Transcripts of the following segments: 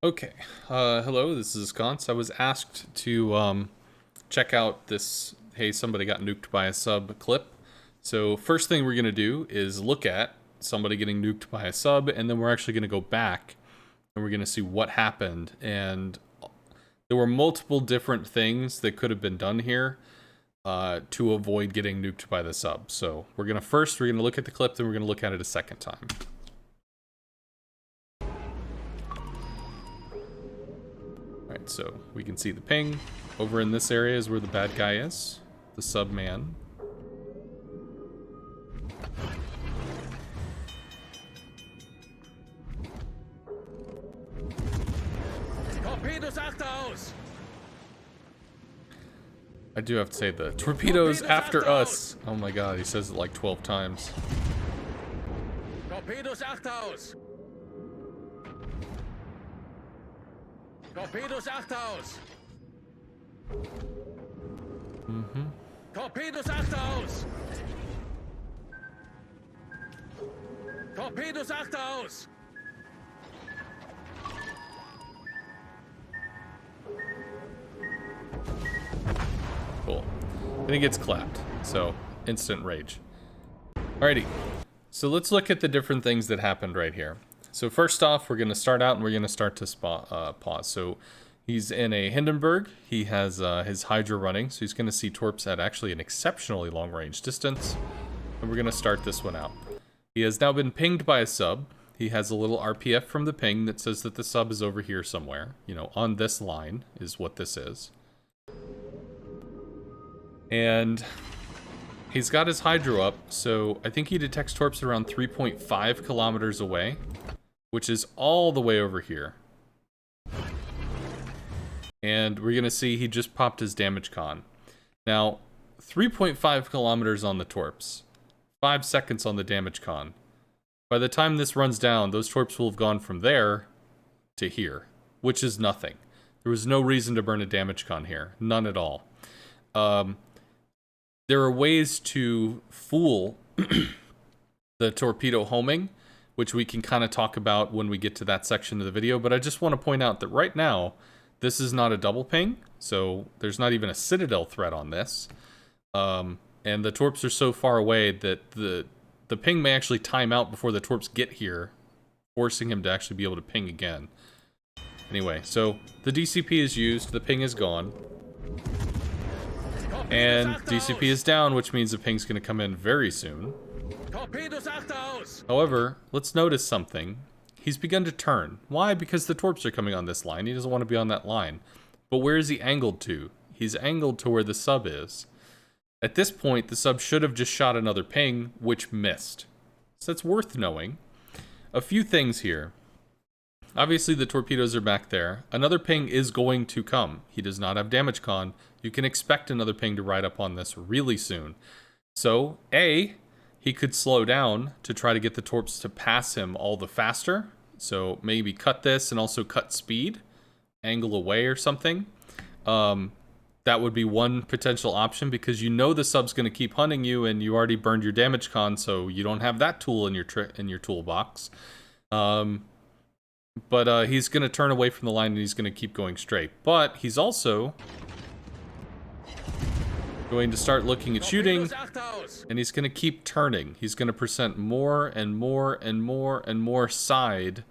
Okay, hello, this is Gauntz. I was asked to check out this, hey, somebody got nuked by a sub clip. So first thing we're going to do is look at somebody getting nuked by a sub, and then we're actually going to go back, and we're going to see what happened. And there were multiple different things that could have been done here to avoid getting nuked by the sub. So we're going to look at the clip, then we're going to look at it a second time. Alright, so we can see the ping. Over in this area is where the bad guy is. The sub-man. Torpedoes after us! I do have to say the torpedoes after us. Oh my god, he says it like 12 times. Torpedoes after us! Torpedoes after us! Torpedoes after us! Torpedoes after us! Cool. And he gets clapped. So, instant rage. Alrighty. So let's look at the different things that happened right here. So first off, we're going to start out and we're going to start to pause. So he's in a Hindenburg. He has his Hydra running. So he's going to see torps at actually an exceptionally long range distance. And we're going to start this one out. He has now been pinged by a sub. He has a little RPF from the ping that says that the sub is over here somewhere. You know, on this line is what this is. And he's got his Hydro up, so I think he detects torps around 3.5 kilometers away, which is all the way over here. And we're going to see he just popped his damage con. Now, 3.5 kilometers on the torps, 5 seconds on the damage con. By the time this runs down, those torps will have gone from there to here, which is nothing. There was no reason to burn a damage con here, none at all. There are ways to fool the torpedo homing, which we can kind of talk about when we get to that section of the video, but I just want to point out that right now, this is not a double ping, so there's not even a Citadel threat on this. And the torps are so far away that the ping may actually time out before the torps get here, forcing him to actually be able to ping again. Anyway, so the DCP is used, the ping is gone. And DCP is down, which means the ping's going to come in very soon. However, let's notice something. He's begun to turn. Why? Because the torps are coming on this line. He doesn't want to be on that line. But where is he angled to? He's angled to where the sub is. At this point, the sub should have just shot another ping, which missed. So that's worth knowing. A few things here. Obviously, the torpedoes are back there. Another ping is going to come. He does not have damage con. You can expect another ping to ride up on this really soon. So, A, he could slow down to try to get the torps to pass him all the faster. So maybe cut this and also cut speed. Angle away or something. That would be one potential option because you know the sub's going to keep hunting you and you already burned your damage con, so you don't have that tool in your toolbox. But he's going to turn away from the line and he's going to keep going straight. But he's also going to start looking at shooting, and he's going to keep turning. He's going to present more and more and more and more side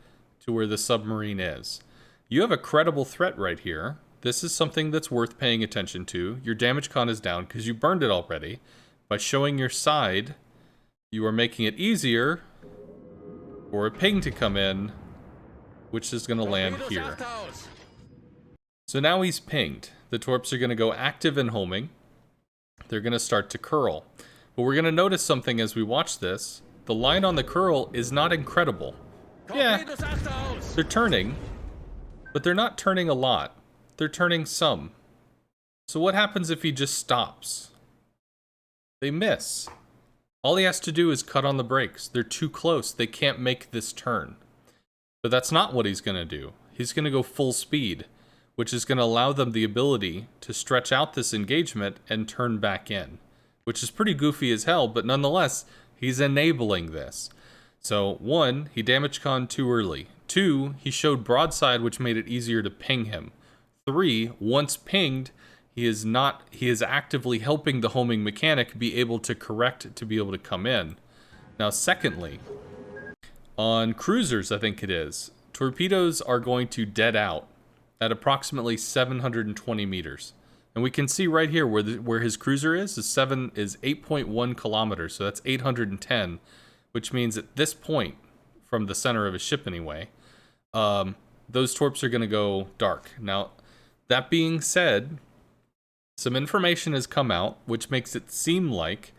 to where the submarine is. You have a credible threat right here. This is something that's worth paying attention to. Your damage con is down because you burned it already. By showing your side, you are making it easier for a ping to come in, which is going to land here. So now he's pinged. The torps are going to go active and homing. They're going to start to curl. But we're going to notice something as we watch this. The line on the curl is not incredible. Yeah, they're turning, but they're not turning a lot. They're turning some. So what happens if he just stops? They miss. All he has to do is cut on the brakes. They're too close. They can't make this turn. But that's not what he's going to do. He's going to go full speed, which is going to allow them the ability to stretch out this engagement and turn back in, which is pretty goofy as hell, but nonetheless, he's enabling this. So, 1, he damage con too early. 2, he showed broadside, which made it easier to ping him. 3, once pinged, he is actively helping the homing mechanic be able to correct to be able to come in. Now, secondly, on cruisers, I think it is, torpedoes are going to dead out at approximately 720 meters. And we can see right here where his cruiser is 8.1 kilometers, so that's 810, which means at this point, from the center of his ship anyway, those torps are going to go dark. Now, that being said, some information has come out which makes it seem like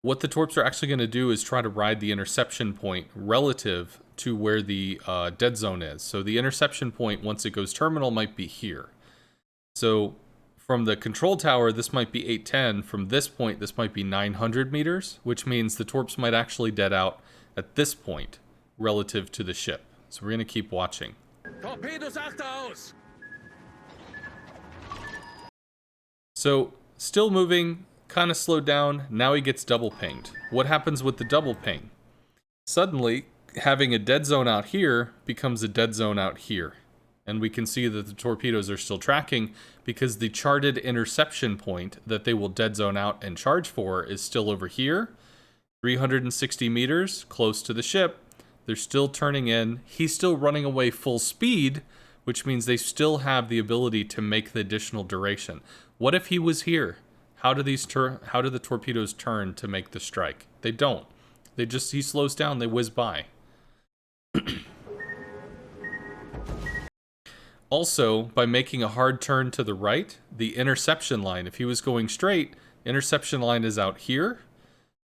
what the torps are actually going to do is try to ride the interception point relative to where the dead zone is. So the interception point, once it goes terminal, might be here. So from the control tower, this might be 810. From this point, this might be 900 meters, which means the torps might actually dead out at this point relative to the ship. So we're going to keep watching. Torpedos achterhaus! So still moving, kind of slowed down. Now he gets double pinged. What happens with the double ping? Suddenly, having a dead zone out here becomes a dead zone out here. And we can see that the torpedoes are still tracking because the charted interception point that they will dead zone out and charge for is still over here. 360 meters, close to the ship. They're still turning in. He's still running away full speed, which means they still have the ability to make the additional duration. What if he was here? How do the torpedoes turn to make the strike? They don't. He slows down, they whiz by. Also, by making a hard turn to the right, the interception line, if he was going straight, interception line is out here.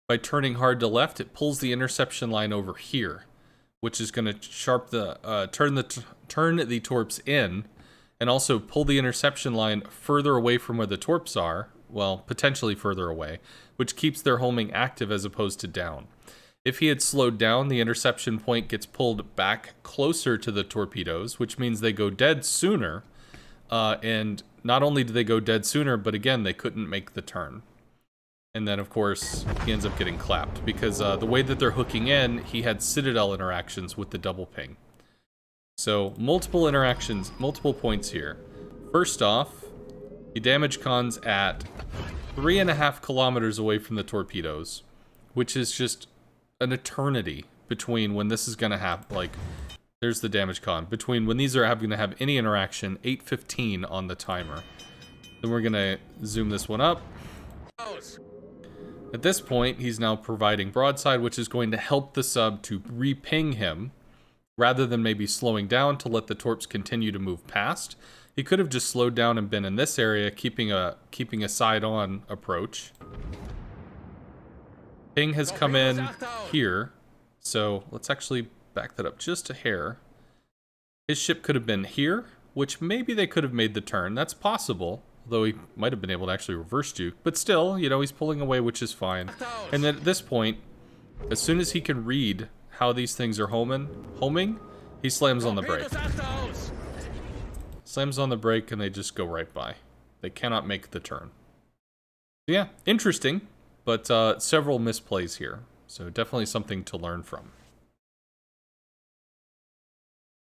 By turning hard to left, it pulls the interception line over here, which is going to turn the torps in, and also pull the interception line further away from where the torps are, well, potentially further away, which keeps their homing active as opposed to down. If he had slowed down, the interception point gets pulled back closer to the torpedoes, which means they go dead sooner, and not only do they go dead sooner, but again, they couldn't make the turn. And then, of course, he ends up getting clapped, because the way that they're hooking in, he had Citadel interactions with the double ping. So, multiple interactions, multiple points here. First off, he damage cons at 3.5 kilometers away from the torpedoes, which is just an eternity between when this is going to happen. Like, there's the damage con. Between when these are going to have any interaction, 8:15 on the timer. Then we're going to zoom this one up. At this point, he's now providing broadside, which is going to help the sub to re-ping him, rather than maybe slowing down to let the torps continue to move past. He could have just slowed down and been in this area, keeping a side-on approach. Ping has come in here, so let's actually back that up just a hair. His ship could have been here, which maybe they could have made the turn. That's possible, although he might have been able to actually reverse juke. But still, you know, he's pulling away, which is fine. And then at this point, as soon as he can read how these things are homing, he slams on the brake. Slams on the brake and they just go right by. They cannot make the turn. Yeah, interesting, but several misplays here. So definitely something to learn from.